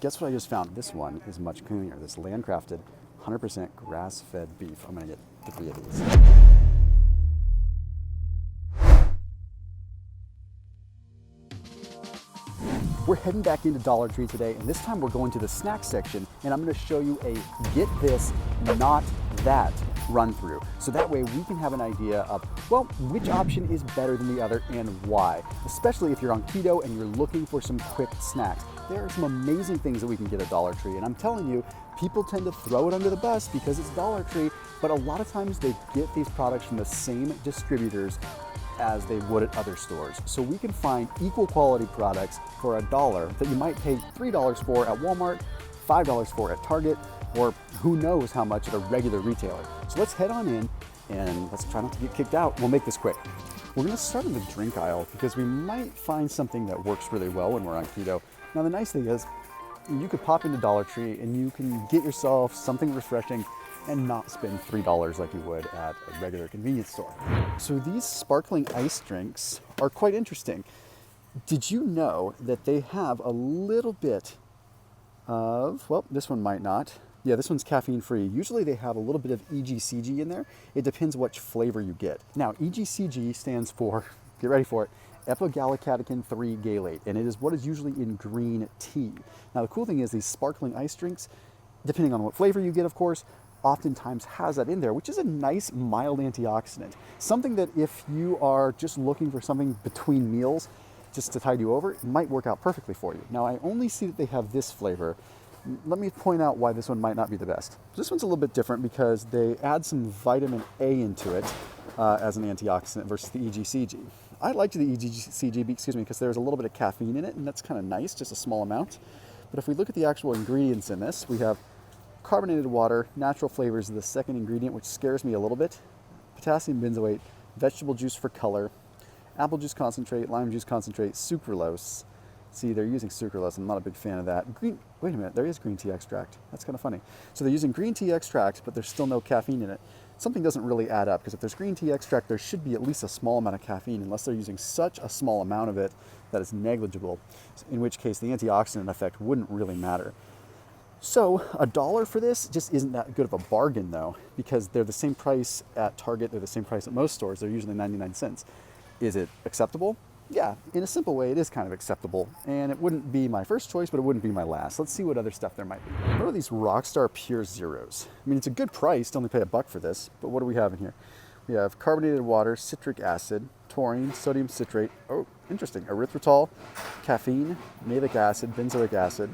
guess what I just found? This one is much cleaner. This land-crafted, 100% grass-fed beef. I'm gonna get 3 of these. We're heading back into Dollar Tree today, and this time we're going to the snack section, and I'm gonna show you a get this, not that run through. So that way we can have an idea of, well, which option is better than the other and why, especially if you're on keto and you're looking for some quick snacks. There are some amazing things that we can get at Dollar Tree, and I'm telling you, people tend to throw it under the bus because it's Dollar Tree, but a lot of times they get these products from the same distributors as they would at other stores. So we can find equal quality products for $1 that you might pay $3 for at Walmart, $5 for at Target, or who knows how much at a regular retailer. So let's head on in and let's try not to get kicked out. We'll make this quick. We're gonna start in the drink aisle because we might find something that works really well when we're on keto. Now the nice thing is you could pop into Dollar Tree and you can get yourself something refreshing and not spend $3 like you would at a regular convenience store. So these sparkling ice drinks are quite interesting. Did you know that they have a little bit of, well, this one might not. Yeah, this one's caffeine free. Usually they have a little bit of EGCG in there. It depends which flavor you get. Now, EGCG stands for, get ready for it, epigallocatechin 3 gallate, and it is what is usually in green tea. Now, the cool thing is these sparkling ice drinks, depending on what flavor you get, of course, oftentimes has that in there, which is a nice mild antioxidant. Something that if you are just looking for something between meals, just to tide you over, it might work out perfectly for you. Now, I only see that they have this flavor. Let me point out why this one might not be the best. This one's a little bit different because they add some vitamin A into it as an antioxidant versus the EGCG. I liked the EGCG, because there's a little bit of caffeine in it, and that's kind of nice, just a small amount. But if we look at the actual ingredients in this, we have carbonated water, natural flavors is the second ingredient, which scares me a little bit, potassium benzoate, vegetable juice for color, apple juice concentrate, lime juice concentrate, sucralose. See, they're using sucralose. I'm not a big fan of that. Wait a minute, there is green tea extract. That's kind of funny. So they're using green tea extract, but there's still no caffeine in it. Something doesn't really add up, because if there's green tea extract, there should be at least a small amount of caffeine, unless they're using such a small amount of it that it's negligible, in which case the antioxidant effect wouldn't really matter. So $1 for this just isn't that good of a bargain though, because they're the same price at Target, they're the same price at most stores, they're usually 99 cents. Is it acceptable? Yeah, in a simple way, it is kind of acceptable, and it wouldn't be my first choice, but it wouldn't be my last. Let's see what other stuff there might be. What are these Rockstar Pure Zeros? I mean, it's a good price to only pay $1 for this, but what do we have in here? We have carbonated water, citric acid, taurine, sodium citrate, oh, interesting, erythritol, caffeine, malic acid, benzoic acid,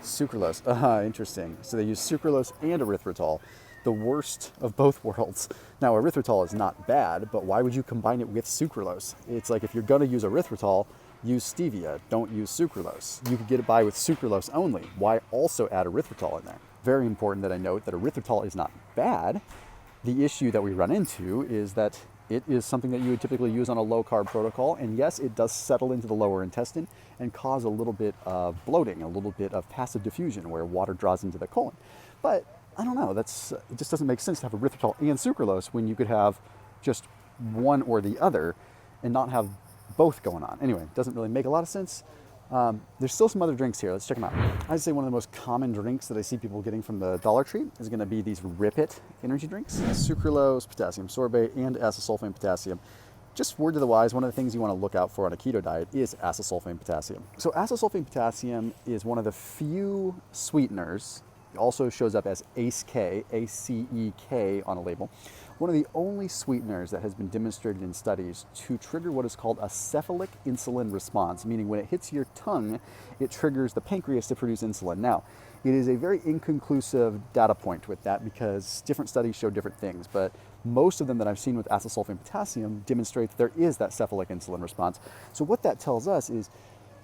sucralose. Interesting. So they use sucralose and erythritol, the worst of both worlds. Now, erythritol is not bad, but why would you combine it with sucralose? It's like if you're going to use erythritol, use stevia, don't use sucralose. You could get it by with sucralose only. Why also add erythritol in there? Very important that I note that erythritol is not bad. The issue that we run into is that it is something that you would typically use on a low-carb protocol, and yes, it does settle into the lower intestine and cause a little bit of bloating, a little bit of passive diffusion where water draws into the colon. But I don't know, it just doesn't make sense to have erythritol and sucralose when you could have just one or the other and not have both going on. Anyway, it doesn't really make a lot of sense. There's still some other drinks here. Let's check them out. I'd say one of the most common drinks that I see people getting from the Dollar Tree is going to be these Rip It energy drinks. Sucralose, potassium sorbate, and acesulfame potassium. Just word to the wise, one of the things you want to look out for on a keto diet is acesulfame potassium. So acesulfame potassium is one of the few sweeteners. It also shows up as ACE-K, A-C-E-K on a label. One of the only sweeteners that has been demonstrated in studies to trigger what is called a cephalic insulin response, meaning when it hits your tongue, it triggers the pancreas to produce insulin. Now, it is a very inconclusive data point with that because different studies show different things, but most of them that I've seen with acesulfame potassium demonstrate that there is that cephalic insulin response. So what that tells us is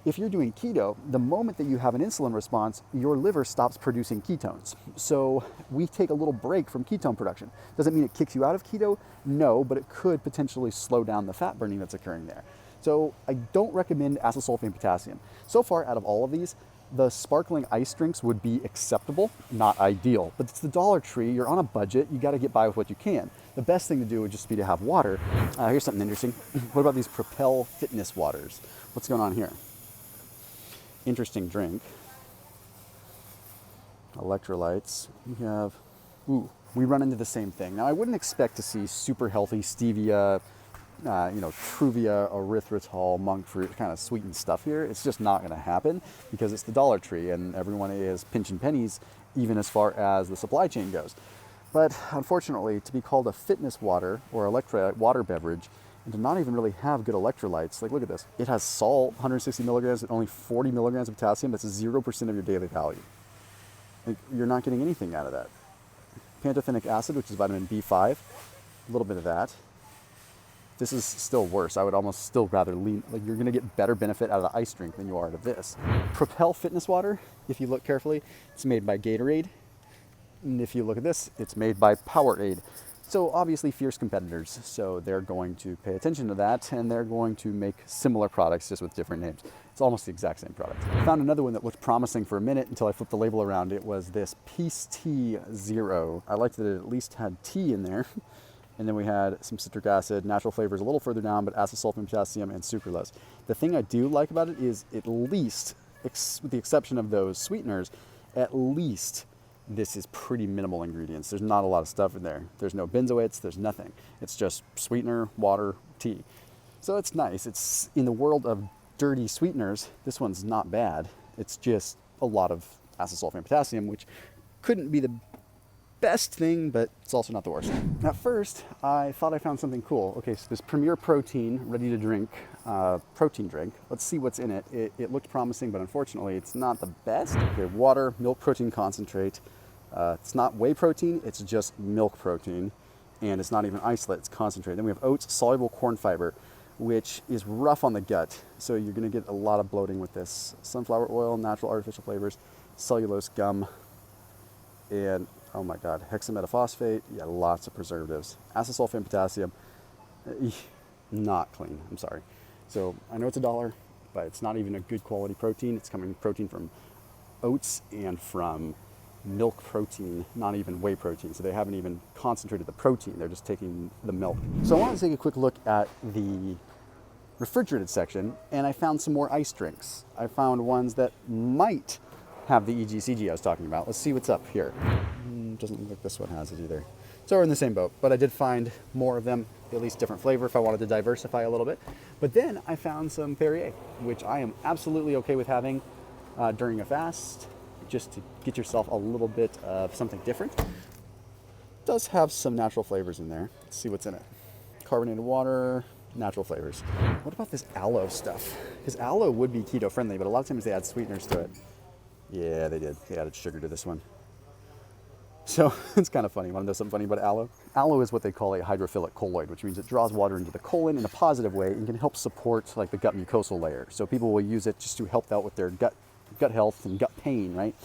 if you're doing keto, the moment that you have an insulin response, your liver stops producing ketones. So we take a little break from ketone production. Doesn't mean it kicks you out of keto? No, but it could potentially slow down the fat burning that's occurring there. So I don't recommend acesulfame potassium. So far, out of all of these, the sparkling ice drinks would be acceptable, not ideal. But it's the Dollar Tree, you're on a budget, you gotta get by with what you can. The best thing to do would just be to have water. Here's something interesting. What about these Propel Fitness waters? What's going on here? Interesting drink. electrolytes, we have, we run into the same thing. Now, I wouldn't expect to see super healthy stevia, Truvia, erythritol, monk fruit, kind of sweetened stuff here. It's just not going to happen because it's the Dollar Tree and everyone is pinching pennies, even as far as the supply chain goes. But unfortunately, to be called a fitness water or electrolyte water beverage and to not even really have good electrolytes, like look at this. It has salt, 160 milligrams, and only 40 milligrams of potassium. That's 0% of your daily value. Like, you're not getting anything out of that. Pantothenic acid, which is vitamin B5, a little bit of that. This is still worse. I would almost still rather lean, like you're gonna get better benefit out of the ice drink than you are out of this. Propel Fitness Water, if you look carefully, it's made by Gatorade. And if you look at this, it's made by Powerade. So obviously fierce competitors. So they're going to pay attention to that and they're going to make similar products just with different names. It's almost the exact same product. I found another one that looked promising for a minute until I flipped the label around. It was this Peace Tea Zero. I liked that it at least had tea in there. And then we had some citric acid, natural flavors a little further down, but acesulfame, potassium, and sucralose. The thing I do like about it is at least, with the exception of those sweeteners, at least this is pretty minimal ingredients. There's not a lot of stuff in there. There's no benzoates, there's nothing. It's just sweetener, water, tea. So it's nice. It's in the world of dirty sweeteners, this one's not bad. It's just a lot of acesulfame, potassium, which couldn't be the best thing, but it's also not the worst. At first, I thought I found something cool. Okay, so this Premier Protein, ready to drink protein drink. Let's see what's in it. It looked promising, but unfortunately, it's not the best. Okay, water, milk protein concentrate. It's not whey protein, it's just milk protein. And it's not even isolate, it's concentrate. Then we have oats, soluble corn fiber, which is rough on the gut. So you're gonna get a lot of bloating with this. Sunflower oil, natural artificial flavors, cellulose gum, and oh my God, hexametaphosphate, yeah, lots of preservatives. Acesulfame, potassium, not clean, I'm sorry. So I know it's $1, but it's not even a good quality protein. It's coming protein from oats and from milk protein, not even whey protein. So they haven't even concentrated the protein, they're just taking the milk. So I wanted to take a quick look at the refrigerated section and I found some more ice drinks. I found ones that might have the EGCG I was talking about. Let's see what's up here. Doesn't look like this one has it either. So we're in the same boat, but I did find more of them, at least different flavor if I wanted to diversify a little bit. But then I found some Perrier, which I am absolutely okay with having during a fast, just to get yourself a little bit of something different. It does have some natural flavors in there. Let's see what's in it. Carbonated water, natural flavors. What about this aloe stuff? Because aloe would be keto friendly, but a lot of times they add sweeteners to it. Yeah, they did. They added sugar to this one. So it's kind of funny. Want to know something funny about aloe? Aloe is what they call a hydrophilic colloid, which means it draws water into the colon in a positive way and can help support like the gut mucosal layer. So people will use it just to help out with their gut health and gut pain, right?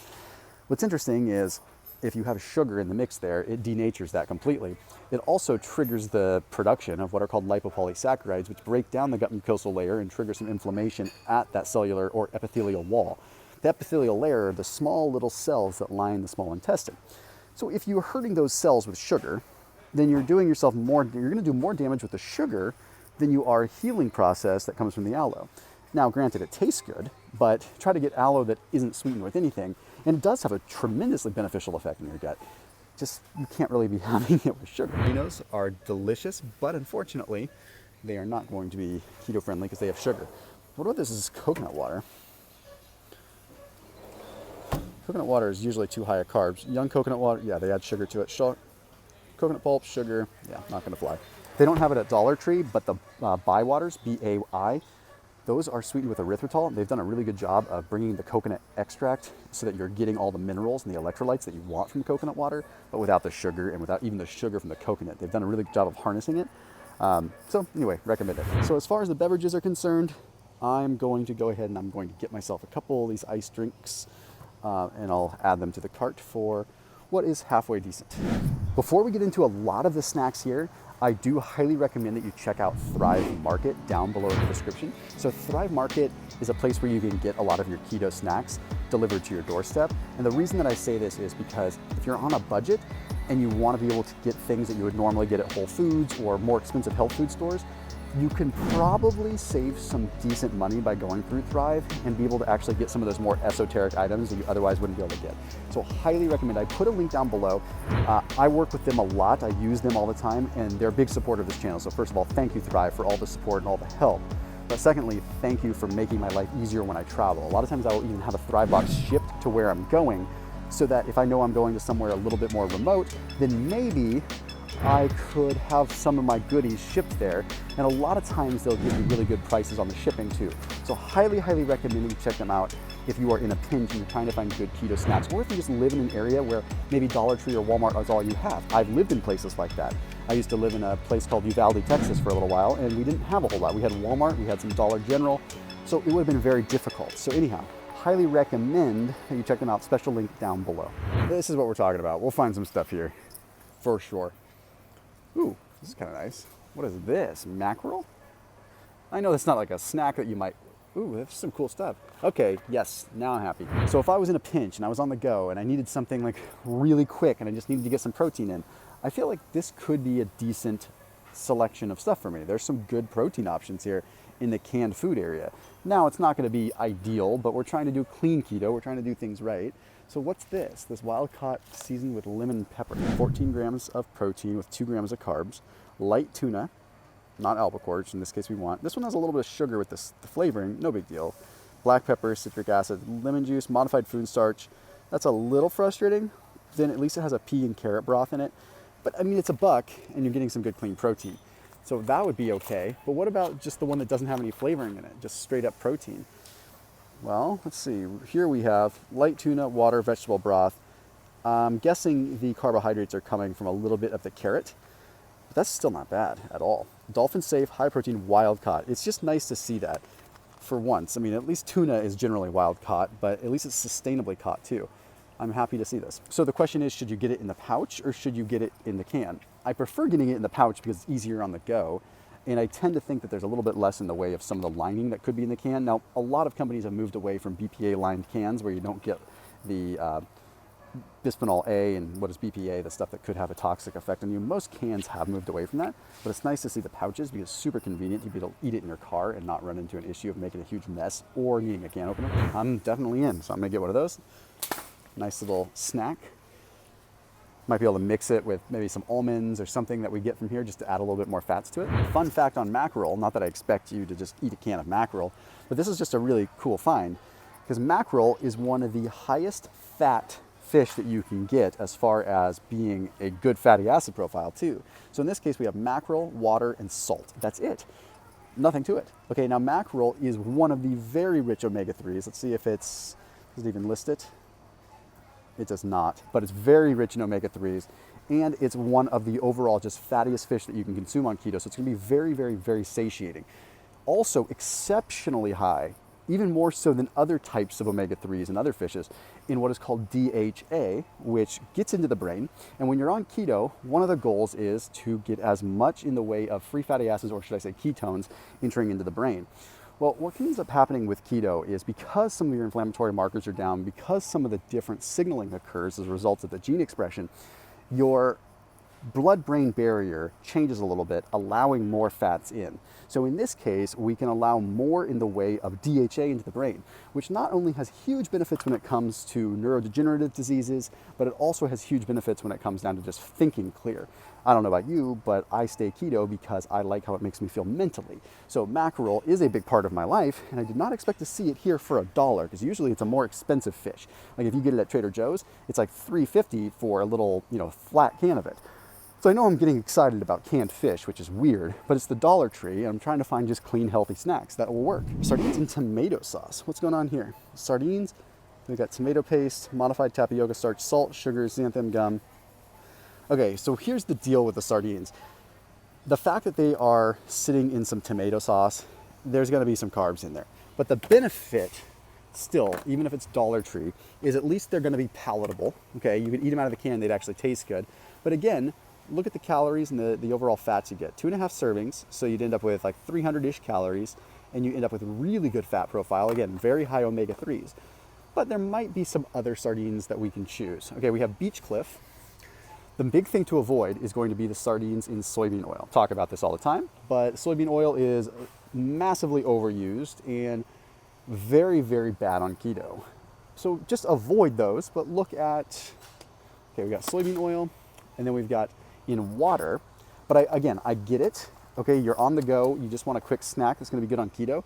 What's interesting is if you have sugar in the mix there, it denatures that completely. It also triggers the production of what are called lipopolysaccharides, which break down the gut mucosal layer and trigger some inflammation at that cellular or epithelial wall. The epithelial layer are the small little cells that line the small intestine. So if you're hurting those cells with sugar, then you're doing yourself more, you're gonna do more damage with the sugar than you are healing process that comes from the aloe. Now, granted, it tastes good, but try to get aloe that isn't sweetened with anything, and it does have a tremendously beneficial effect in your gut. Just, you can't really be having it with sugar. Vinos are delicious, but unfortunately, they are not going to be keto friendly because they have sugar. What about this is coconut water? Coconut water is usually too high of carbs. Young coconut water, yeah, they add sugar to it. Coconut pulp, sugar, yeah, not gonna fly. They don't have it at Dollar Tree, but the Bai waters, B-A-I, those are sweetened with erythritol. They've done a really good job of bringing the coconut extract so that you're getting all the minerals and the electrolytes that you want from coconut water, but without the sugar and without even the sugar from the coconut. They've done a really good job of harnessing it. So anyway, recommend it. So as far as the beverages are concerned, I'm going to go ahead and I'm going to get myself a couple of these ice drinks and I'll add them to the cart for what is halfway decent. Before we get into a lot of the snacks here, I do highly recommend that you check out Thrive Market down below in the description. So Thrive Market is a place where you can get a lot of your keto snacks delivered to your doorstep. And the reason that I say this is because if you're on a budget and you want to be able to get things that you would normally get at Whole Foods or more expensive health food stores, you can probably save some decent money by going through Thrive and be able to actually get some of those more esoteric items that you otherwise wouldn't be able to get. So highly recommend. I put a link down below. I work with them a lot. I use them all the time, and they're a big supporter of this channel. So first of all, thank you Thrive for all the support and all the help. But secondly, thank you for making my life easier when I travel. A lot of times I will even have a Thrive box shipped to where I'm going, so that if I know I'm going to somewhere a little bit more remote, then maybe I could have some of my goodies shipped there. And a lot of times they'll give you really good prices on the shipping too. So highly, highly recommend you check them out if you are in a pinch and you're trying to find good keto snacks, or if you just live in an area where maybe Dollar Tree or Walmart is all you have. I've lived in places like that. I used to live in a place called Uvalde, Texas for a little while, and we didn't have a whole lot. We had Walmart, we had some Dollar General, so it would have been very difficult. So anyhow, highly recommend that you check them out. Special link down below. This is what we're talking about. We'll find some stuff here for sure. Ooh, this is kind of nice. What is this? Mackerel? I know that's not like a snack that you might... Ooh, that's some cool stuff. Okay, yes, now I'm happy. So if I was in a pinch and I was on the go and I needed something like really quick and I just needed to get some protein in, I feel like this could be a decent selection of stuff for me. There's some good protein options here in the canned food area. Now, it's not going to be ideal, but we're trying to do clean keto. We're trying to do things right. So what's this? This wild-caught seasoned with lemon and pepper. 14 grams of protein with 2 grams of carbs. Light tuna, not albacore, which in this case we want. This one has a little bit of sugar with the flavoring, no big deal. Black pepper, citric acid, lemon juice, modified food starch. That's a little frustrating. Then at least it has a pea and carrot broth in it. But I mean, it's $1 and you're getting some good clean protein. So that would be okay. But what about just the one that doesn't have any flavoring in it? Just straight up protein. Well, let's see. Here we have light tuna, water, vegetable broth. I'm guessing the carbohydrates are coming from a little bit of the carrot, but that's still not bad at all. Dolphin safe, high protein, wild caught. It's just nice to see that for once. I mean, at least tuna is generally wild caught, but at least it's sustainably caught too. I'm happy to see this. So the question is, should you get it in the pouch or should you get it in the can? I prefer getting it in the pouch because it's easier on the go. And I tend to think that there's a little bit less in the way of some of the lining that could be in the can. Now, a lot of companies have moved away from BPA lined cans where you don't get the bisphenol A and what is BPA, the stuff that could have a toxic effect on you. Most cans have moved away from that, but it's nice to see the pouches because it's super convenient to be able to eat it in your car and not run into an issue of making a huge mess or needing a can opener. I'm definitely in, so I'm gonna get one of those. Nice little snack. Might be able to mix it with maybe some almonds or something that we get from here just to add a little bit more fats to it. Fun fact on mackerel, not that I expect you to just eat a can of mackerel, but this is just a really cool find because mackerel is one of the highest fat fish that you can get as far as being a good fatty acid profile too. So in this case, we have mackerel, water, and salt. That's it. Nothing to it. Okay, now mackerel is one of the very rich omega-3s. Let's see if does it even list it? It does not, but it's very rich in omega-3s, and it's one of the overall just fattiest fish that you can consume on keto, so it's gonna be very, very, very satiating. Also exceptionally high, even more so than other types of omega-3s and other fishes, in what is called DHA, which gets into the brain. And when you're on keto, one of the goals is to get as much in the way of free fatty acids, or should I say ketones, entering into the brain. Well, what ends up happening with keto is because some of your inflammatory markers are down, because some of the different signaling occurs as a result of the gene expression, your blood-brain barrier changes a little bit, allowing more fats in. So in this case, we can allow more in the way of DHA into the brain, which not only has huge benefits when it comes to neurodegenerative diseases, but it also has huge benefits when it comes down to just thinking clear. I don't know about you, but I stay keto because I like how it makes me feel mentally. So mackerel is a big part of my life, and I did not expect to see it here for $1, because usually it's a more expensive fish. Like if you get it at Trader Joe's, it's like $3.50 for a little, flat can of it. So I know I'm getting excited about canned fish, which is weird, but it's the Dollar Tree, and I'm trying to find just clean, healthy snacks that will work. Sardines and tomato sauce. What's going on here? Sardines, we've got tomato paste, modified tapioca starch, salt, sugar, xanthan gum. Okay, so here's the deal with the sardines. The fact that they are sitting in some tomato sauce, there's gonna be some carbs in there. But the benefit still, even if it's Dollar Tree, is at least they're gonna be palatable. Okay, you can eat them out of the can, they'd actually taste good. But again, look at the calories and the overall fats you get. 2.5 servings, so you'd end up with like 300-ish calories, and you end up with a really good fat profile. Again, very high omega-3s. But there might be some other sardines that we can choose. Okay, we have Beach Cliff. The big thing to avoid is going to be the sardines in soybean oil. Talk about this all the time, but soybean oil is massively overused and very, very bad on keto. So just avoid those, but look at, okay, we got soybean oil, and then we've got in water. But I get it. Okay, you're on the go, you just want a quick snack that's gonna be good on keto.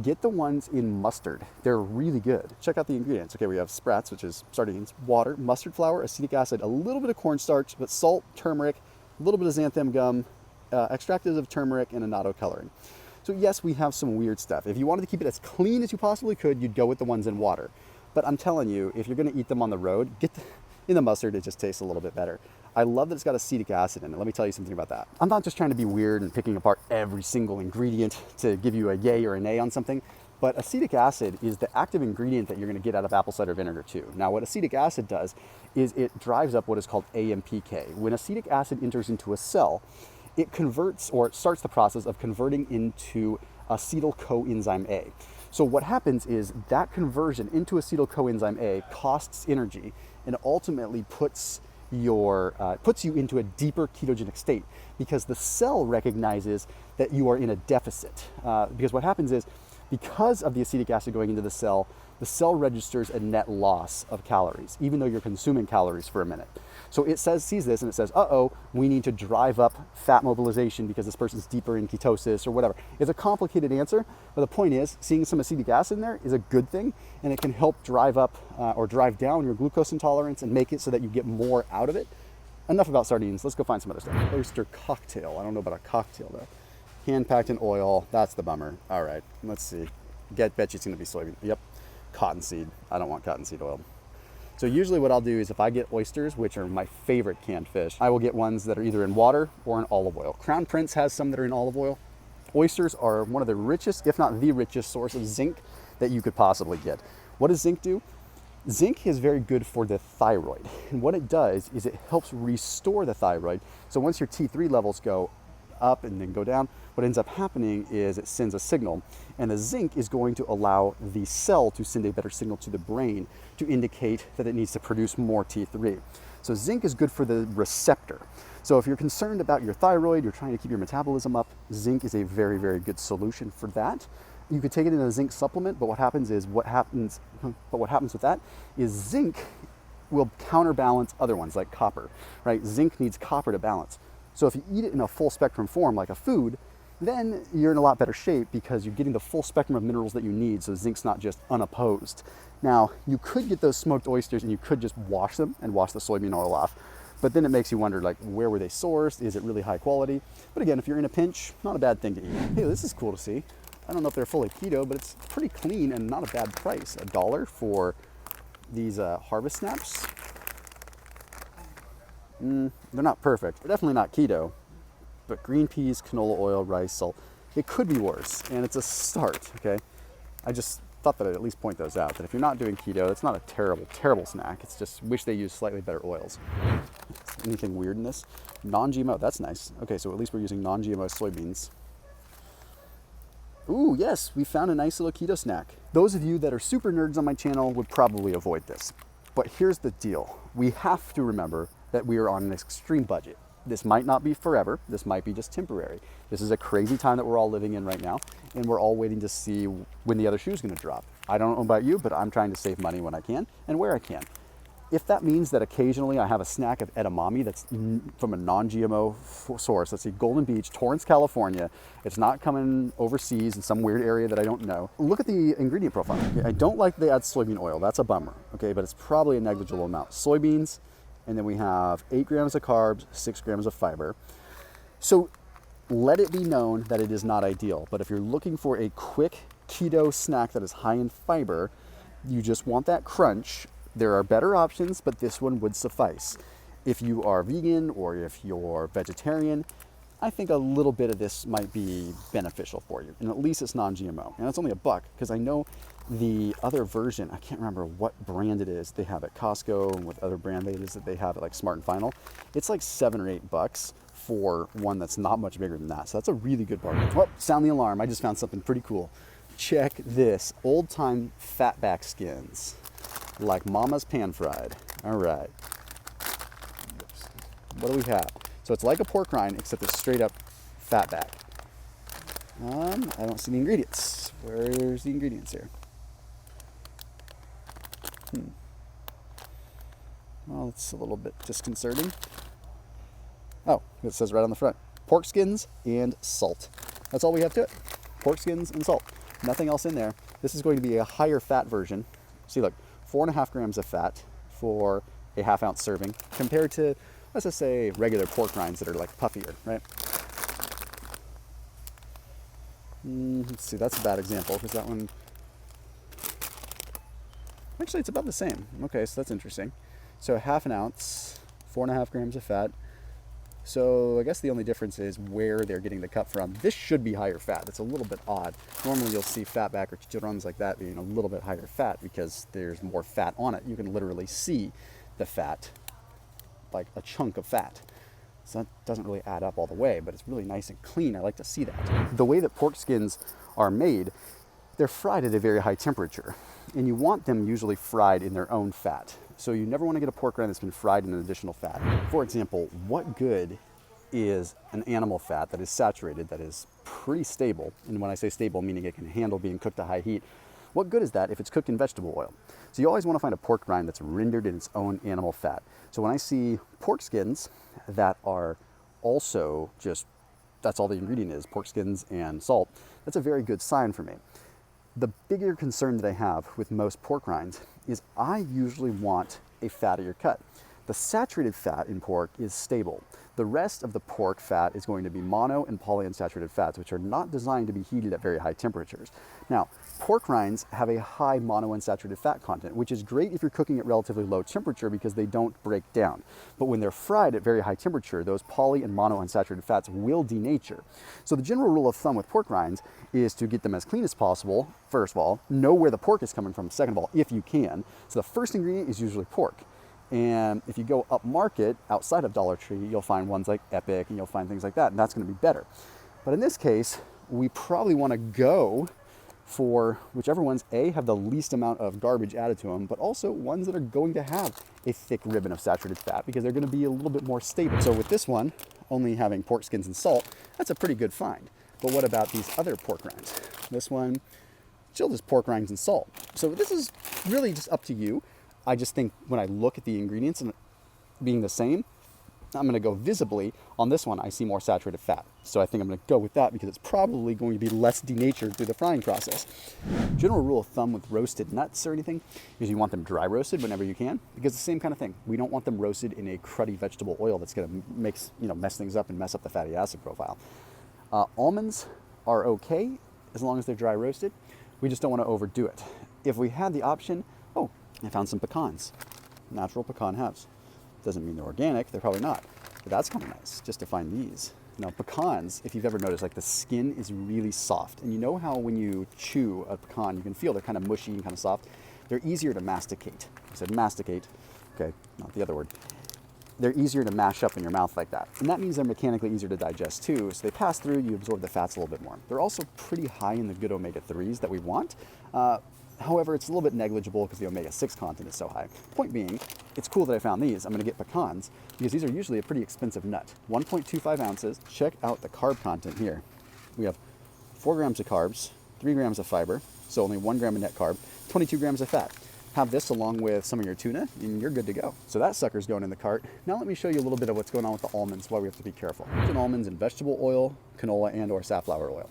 Get the ones in mustard. They're really good. Check out the ingredients. Okay, we have sprats, which is sardines, water, mustard flour, acetic acid, a little bit of cornstarch, but salt, turmeric, a little bit of xanthan gum, extractives of turmeric, and annatto coloring. So yes, we have some weird stuff. If you wanted to keep it as clean as you possibly could, you'd go with the ones in water. But I'm telling you, if you're gonna eat them on the road, in the mustard, it just tastes a little bit better. I love that it's got acetic acid in it. Let me tell you something about that. I'm not just trying to be weird and picking apart every single ingredient to give you a yay or a nay on something, but acetic acid is the active ingredient that you're gonna get out of apple cider vinegar too. Now, what acetic acid does is it drives up what is called AMPK. When acetic acid enters into a cell, it converts, or it starts the process of converting into acetyl coenzyme A. So what happens is that conversion into acetyl coenzyme A costs energy and ultimately puts you into a deeper ketogenic state, because the cell recognizes that you are in a deficit. Because what happens is, because of the acetic acid going into the cell registers a net loss of calories, even though you're consuming calories for a minute. So it sees this and it says, uh-oh, we need to drive up fat mobilization because this person's deeper in ketosis or whatever. It's a complicated answer, but the point is, seeing some acetic acid in there is a good thing, and it can help drive up or drive down your glucose intolerance and make it so that you get more out of it. Enough about sardines, let's go find some other stuff. Oyster cocktail, I don't know about a cocktail though. Hand-packed in oil, that's the bummer. All right, let's see. Bet you it's gonna be soybean, yep. Cottonseed, I don't want cottonseed oil. So usually what I'll do is, if I get oysters, which are my favorite canned fish, I will get ones that are either in water or in olive oil. Crown Prince has some that are in olive oil. Oysters are one of the richest, if not the richest source of zinc that you could possibly get. What does zinc do? Zinc is very good for the thyroid. And what it does is it helps restore the thyroid. So once your T3 levels go up and then go down, what ends up happening is it sends a signal, and the zinc is going to allow the cell to send a better signal to the brain to indicate that it needs to produce more T3. So zinc is good for the receptor. So if you're concerned about your thyroid, you're trying to keep your metabolism up, zinc is a very, very good solution for that. You could take it in a zinc supplement, but what happens with that is zinc will counterbalance other ones like copper, right? Zinc needs copper to balance. So if you eat it in a full spectrum form like a food, then you're in a lot better shape because you're getting the full spectrum of minerals that you need, so zinc's not just unopposed. Now, you could get those smoked oysters and you could just wash them and wash the soybean oil off, but then it makes you wonder, like, where were they sourced? Is it really high quality? But again, if you're in a pinch, not a bad thing to eat. Hey, this is cool to see. I don't know if they're fully keto, but it's pretty clean and not a bad price. $1 for these harvest snaps. They're not perfect. They're definitely not keto, but green peas, canola oil, rice, salt. It could be worse, and it's a start, okay? I just thought that I'd at least point those out, that if you're not doing keto, it's not a terrible, terrible snack. It's just wish they used slightly better oils. Anything weird in this? Non-GMO, that's nice. Okay, so at least we're using non-GMO soybeans. Ooh, yes, we found a nice little keto snack. Those of you that are super nerds on my channel would probably avoid this. But here's the deal. We have to remember that we are on an extreme budget. This might not be forever. This might be just temporary. This is a crazy time that we're all living in right now, and we're all waiting to see when the other shoe is going to drop. I don't know about you, but I'm trying to save money when I can and where I can. If that means that occasionally I have a snack of edamame that's from a non-GMO source, let's see, Golden Beach, Torrance, California, it's not coming overseas in some weird area that I don't know. Look at the ingredient profile. Okay, I don't like they add soybean oil. That's a bummer, okay, but it's probably a negligible amount. Soybeans, and then we have 8 grams of carbs, 6 grams of fiber. So let it be known that it is not ideal, but if you're looking for a quick keto snack that is high in fiber, you just want that crunch, there are better options, but this one would suffice. If you are vegan or if you're vegetarian, I think a little bit of this might be beneficial for you, and at least it's non-GMO. And it's only $1, because I know the other version, I can't remember what brand it is, they have at Costco and what other brand it is that they have at like Smart and Final. It's like $7 or $8 for one that's not much bigger than that. So that's a really good bargain. Oh, sound the alarm. I just found something pretty cool. Check this, old time fatback skins, like Mama's pan fried. All right. what do we have? So it's like a pork rind, except it's straight up fat back. I don't see the ingredients. Where's the ingredients here? Well, it's a little bit disconcerting. Oh, it says right on the front, pork skins and salt. That's all we have to it. Pork skins and salt. Nothing else in there. This is going to be a higher fat version. See, look, 4.5 grams of fat for a ½ ounce serving compared to, let's just say, regular pork rinds that are like puffier, right? Let's see, that's a bad example because that one, actually it's about the same. Okay, so that's interesting. So ½ ounce, 4.5 grams of fat. So I guess the only difference is where they're getting the cut from. This should be higher fat. That's a little bit odd. Normally you'll see fatback or chicharrones like that being a little bit higher fat because there's more fat on it. You can literally see the fat, like a chunk of fat. So that doesn't really add up all the way, but it's really nice and clean. I like to see that. The way that pork skins are made, they're fried at a very high temperature, and you want them usually fried in their own fat. So you never want to get a pork rind that's been fried in an additional fat. For example, what good is an animal fat that is saturated, that is pretty stable? And when I say stable, meaning it can handle being cooked to high heat. What good is that if it's cooked in vegetable oil? So you always want to find a pork rind that's rendered in its own animal fat. So when I see pork skins that are also just, that's all the ingredient is, pork skins and salt, that's a very good sign for me. The bigger concern that I have with most pork rinds is I usually want a fattier cut. The saturated fat in pork is stable. The rest of the pork fat is going to be mono and polyunsaturated fats, which are not designed to be heated at very high temperatures. Now, pork rinds have a high monounsaturated fat content, which is great if you're cooking at relatively low temperature because they don't break down. But when they're fried at very high temperature, those poly and monounsaturated fats will denature. So the general rule of thumb with pork rinds is to get them as clean as possible, first of all, know where the pork is coming from, second of all, if you can. So the first ingredient is usually pork. And if you go up market outside of Dollar Tree, you'll find ones like Epic and you'll find things like that, and that's going to be better. But in this case, we probably want to go for whichever ones, A, have the least amount of garbage added to them, but also ones that are going to have a thick ribbon of saturated fat because they're going to be a little bit more stable. So with this one, only having pork skins and salt, that's a pretty good find. But what about these other pork rinds? This one, still just pork rinds and salt. So this is really just up to you. I just think when I look at the ingredients and being the same, I'm going to go visibly. On this one, I see more saturated fat. So I think I'm going to go with that because it's probably going to be less denatured through the frying process. General rule of thumb with roasted nuts or anything is you want them dry roasted whenever you can, because it's the same kind of thing. We don't want them roasted in a cruddy vegetable oil that's going to mess things up and mess up the fatty acid profile. Almonds are okay as long as they're dry roasted. We just don't want to overdo it. If we had the option, I found some pecans, natural pecan halves. Doesn't mean they're organic, they're probably not, but that's kind of nice just to find these. Now pecans, if you've ever noticed, like the skin is really soft, and you know how when you chew a pecan, you can feel they're kind of mushy and kind of soft. They're easier to masticate. I said masticate, okay, not the other word. They're easier to mash up in your mouth like that. And that means they're mechanically easier to digest too, so they pass through, you absorb the fats a little bit more. They're also pretty high in the good omega-3s that we want. However, it's a little bit negligible because the omega-6 content is so high. Point being, it's cool that I found these. I'm going to get pecans because these are usually a pretty expensive nut. 1.25 ounces. Check out the carb content here. We have 4 grams of carbs, 3 grams of fiber, so only 1 gram of net carb, 22 grams of fat. Have this along with some of your tuna, and you're good to go. So that sucker's going in the cart. Now let me show you a little bit of what's going on with the almonds, why we have to be careful. Almonds in vegetable oil, canola, and or safflower oil.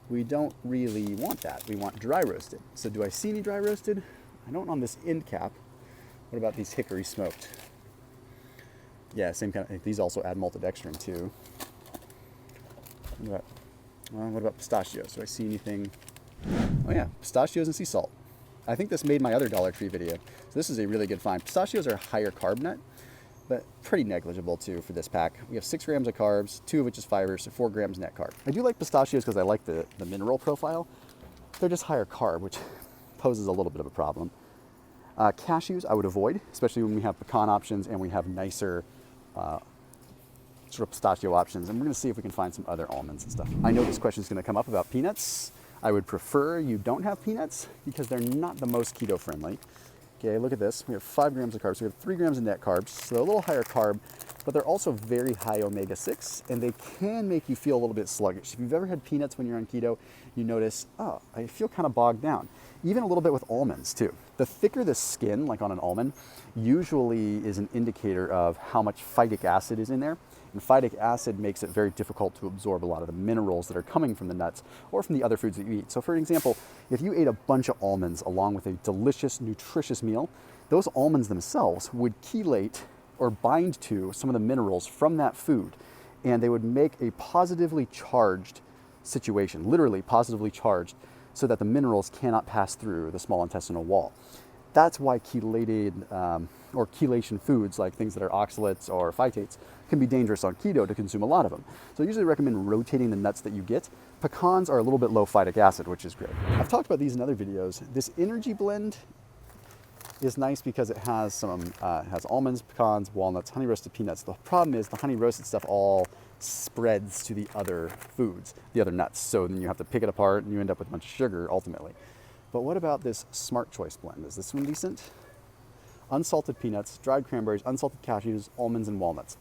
We don't really want that. We want dry roasted. So do I see any dry roasted? I don't on this end cap. What about these hickory smoked? Yeah, same kind of, these also add maltodextrin too. What about pistachios? Do I see anything? Oh yeah, pistachios and sea salt. I think this made my other Dollar Tree video. So this is a really good find. Pistachios are a higher carb nut, but pretty negligible too for this pack. We have 6 grams of carbs, 2 of which is fiber, so 4 grams net carb. I do like pistachios because I like the mineral profile. They're just higher carb, which poses a little bit of a problem. Cashews I would avoid, especially when we have pecan options and we have nicer sort of pistachio options. And we're gonna see if we can find some other almonds and stuff. I know this question is gonna come up about peanuts. I would prefer you don't have peanuts because they're not the most keto friendly. Okay, look at this. We have 5 grams of carbs. So we have 3 grams of net carbs. So they're a little higher carb but they're also very high omega-6, and they can make you feel a little bit sluggish. If you've ever had peanuts when you're on keto, you notice, oh, I feel kind of bogged down. Even a little bit with almonds too. The thicker the skin, like on an almond, usually is an indicator of how much phytic acid is in there. And phytic acid makes it very difficult to absorb a lot of the minerals that are coming from the nuts or from the other foods that you eat. So for example, if you ate a bunch of almonds along with a delicious, nutritious meal, those almonds themselves would chelate or bind to some of the minerals from that food, and they would make a positively charged situation, literally positively charged, so that the minerals cannot pass through the small intestinal wall. That's why chelated or chelation foods, like things that are oxalates or phytates, can be dangerous on keto to consume a lot of them. So I usually recommend rotating the nuts that you get. Pecans are a little bit low phytic acid, which is great. I've talked about these in other videos. This energy blend is nice because it has has almonds, pecans, walnuts, honey roasted peanuts. The problem is the honey roasted stuff all spreads to the other foods, the other nuts. So then you have to pick it apart and you end up with a bunch of sugar ultimately. But what about this Smart Choice blend? Is this one decent? Unsalted peanuts, dried cranberries, unsalted cashews, almonds, and walnuts.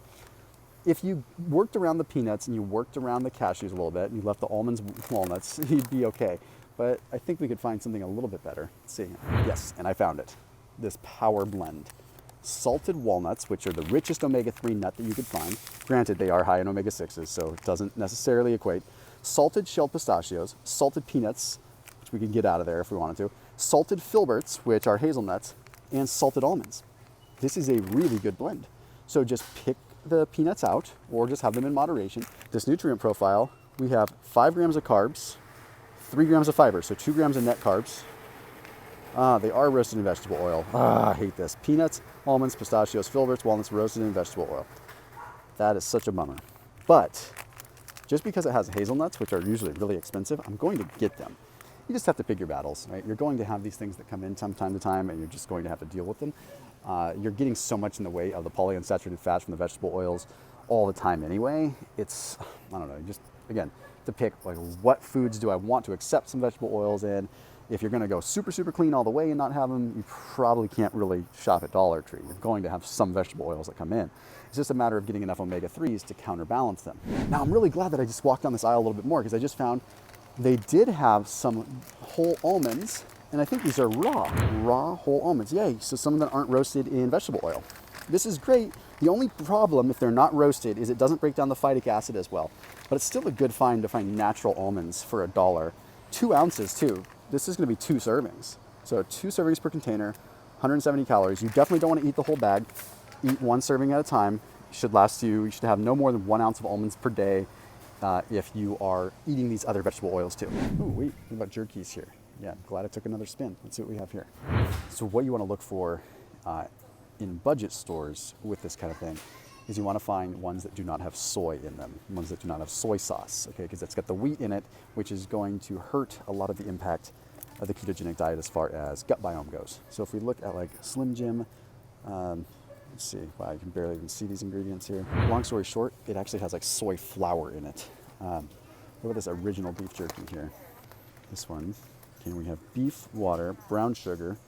If you worked around the peanuts and you worked around the cashews a little bit and you left the almonds and walnuts, you'd be okay. But I think we could find something a little bit better. Let's see. Yes, and I found it. This power blend. Salted walnuts, which are the richest omega-3 nut that you could find. Granted, they are high in omega-6s, so it doesn't necessarily equate. Salted shelled pistachios, salted peanuts, which we could get out of there if we wanted to, salted filberts, which are hazelnuts, and salted almonds. This is a really good blend. So just pick the peanuts out or just have them in moderation. This nutrient profile, we have 5 grams of carbs, 3 grams of fiber, so 2 grams of net carbs. They are roasted in vegetable oil. I hate this. Peanuts, almonds, pistachios, filberts, walnuts, roasted in vegetable oil. That is such a bummer. But just because it has hazelnuts, which are usually really expensive, I'm going to get them. You just have to pick your battles, right? You're going to have these things that come in from time to time, and you're just going to have to deal with them. You're getting so much in the way of the polyunsaturated fats from the vegetable oils all the time anyway. It's, I don't know, just, again, to pick, like, what foods do I want to accept some vegetable oils in? If you're going to go super, super clean all the way and not have them, you probably can't really shop at Dollar Tree. You're going to have some vegetable oils that come in. It's just a matter of getting enough omega-3s to counterbalance them. Now, I'm really glad that I just walked down this aisle a little bit more because I just found they did have some whole almonds, and I think these are raw whole almonds. Yay, so some of them aren't roasted in vegetable oil. This is great. The only problem, if they're not roasted, is it doesn't break down the phytic acid as well. But it's still a good find to find natural almonds for $1. 2 ounces too. This is going to be 2 servings. So 2 servings per container, 170 calories. You definitely don't want to eat the whole bag. Eat 1 serving at a time. It should last you should have no more than 1 ounce of almonds per day if you are eating these other vegetable oils too. Ooh, wait, what about jerkies here? Yeah, I'm glad I took another spin. Let's see what we have here. So what you want to look for in budget stores with this kind of thing is you want to find ones that do not have soy in them, ones that do not have soy sauce, okay, because it's got the wheat in it, which is going to hurt a lot of the impact of the ketogenic diet as far as gut biome goes. So if we look at like Slim Jim, let's see, wow, I can barely even see these ingredients here. Long story short, it actually has like soy flour in it. Look at this original beef jerky here. This one, okay, we have beef, water, brown sugar,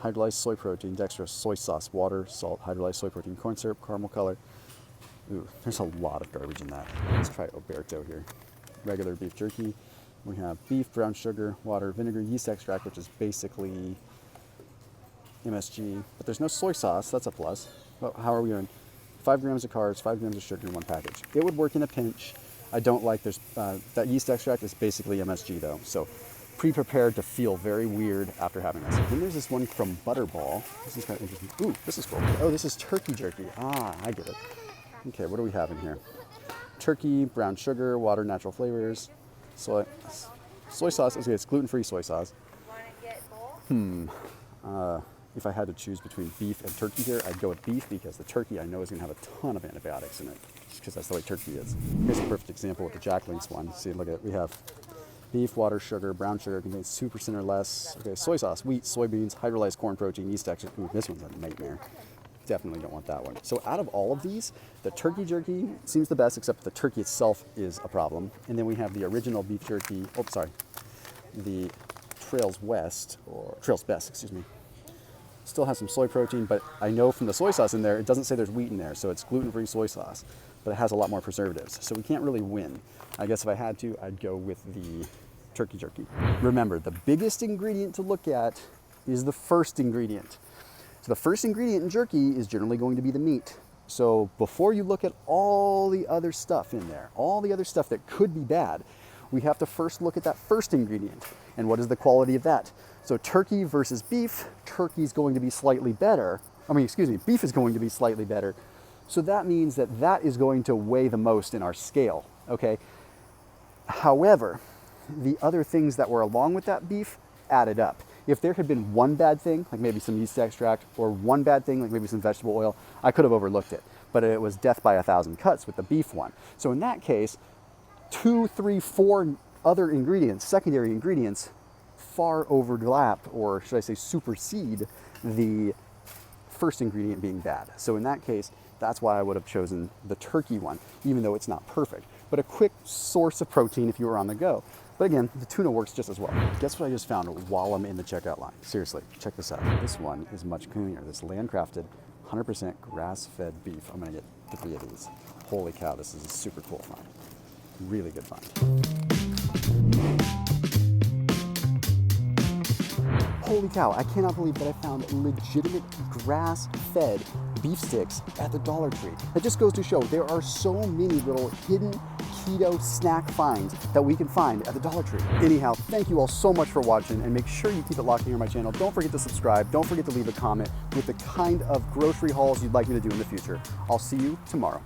hydrolyzed soy protein, dextrose, soy sauce, water, salt, hydrolyzed soy protein, corn syrup, caramel color. Ooh, there's a lot of garbage in that. Let's try Oberto here. Regular beef jerky. We have beef, brown sugar, water, vinegar, yeast extract, which is basically MSG, but there's no soy sauce. That's a plus. But how are we doing? 5 grams of carbs, 5 grams of sugar in 1 package. It would work in a pinch. I don't like that yeast extract is basically MSG though. So pre-prepared to feel very weird after having this. Then there's this one from Butterball. This is kind of interesting. Ooh, this is cool. Oh, this is turkey jerky. Ah, I get it. Okay, what do we have in here? Turkey, brown sugar, water, natural flavors, soy sauce. Okay, it's gluten-free soy sauce. Want to get both? If I had to choose between beef and turkey here, I'd go with beef because the turkey I know is going to have a ton of antibiotics in it, just because that's the way turkey is. Here's a perfect example with the Jack Links one. See, look at it. We have beef, water, sugar, brown sugar contains 2% or less. Okay, soy sauce, wheat, soybeans, hydrolyzed corn protein, yeast extract. Ooh, this one's a nightmare. Definitely don't want that one. So out of all of these, the turkey jerky seems the best, except the turkey itself is a problem. And then we have the original beef jerky, the Trails Best, excuse me. Still has some soy protein, but I know from the soy sauce in there, it doesn't say there's wheat in there, so it's gluten-free soy sauce, but it has a lot more preservatives, so we can't really win. I guess if I had to, I'd go with the turkey jerky. Remember, the biggest ingredient to look at is the first ingredient. So the first ingredient in jerky is generally going to be the meat. So before you look at all the other stuff in there, all the other stuff that could be bad, we have to first look at that first ingredient. And what is the quality of that? So turkey versus beef, turkey is going to be slightly better. Beef is going to be slightly better. So that means that that is going to weigh the most in our scale, okay? However, the other things that were along with that beef added up. If there had been one bad thing, like maybe some yeast extract, or one bad thing, like maybe some vegetable oil, I could have overlooked it. But it was death by 1,000 cuts with the beef one. So in that case, 2, 3, 4 other ingredients, secondary ingredients, far overlap, or should I say supersede, the first ingredient being bad. So in that case, that's why I would have chosen the turkey one, even though it's not perfect. But a quick source of protein if you were on the go. But again, the tuna works just as well. Guess what I just found while I'm in the checkout line? Seriously, check this out. This one is much cleaner. This landcrafted, 100% grass-fed beef. I'm gonna get 3 of these. Holy cow, this is a super cool find. Really good find. Holy cow, I cannot believe that I found legitimate grass-fed beef sticks at the Dollar Tree. That just goes to show there are so many little hidden keto snack finds that we can find at the Dollar Tree. Anyhow, thank you all so much for watching, and make sure you keep it locked here on my channel. Don't forget to subscribe. Don't forget to leave a comment with the kind of grocery hauls you'd like me to do in the future. I'll see you tomorrow.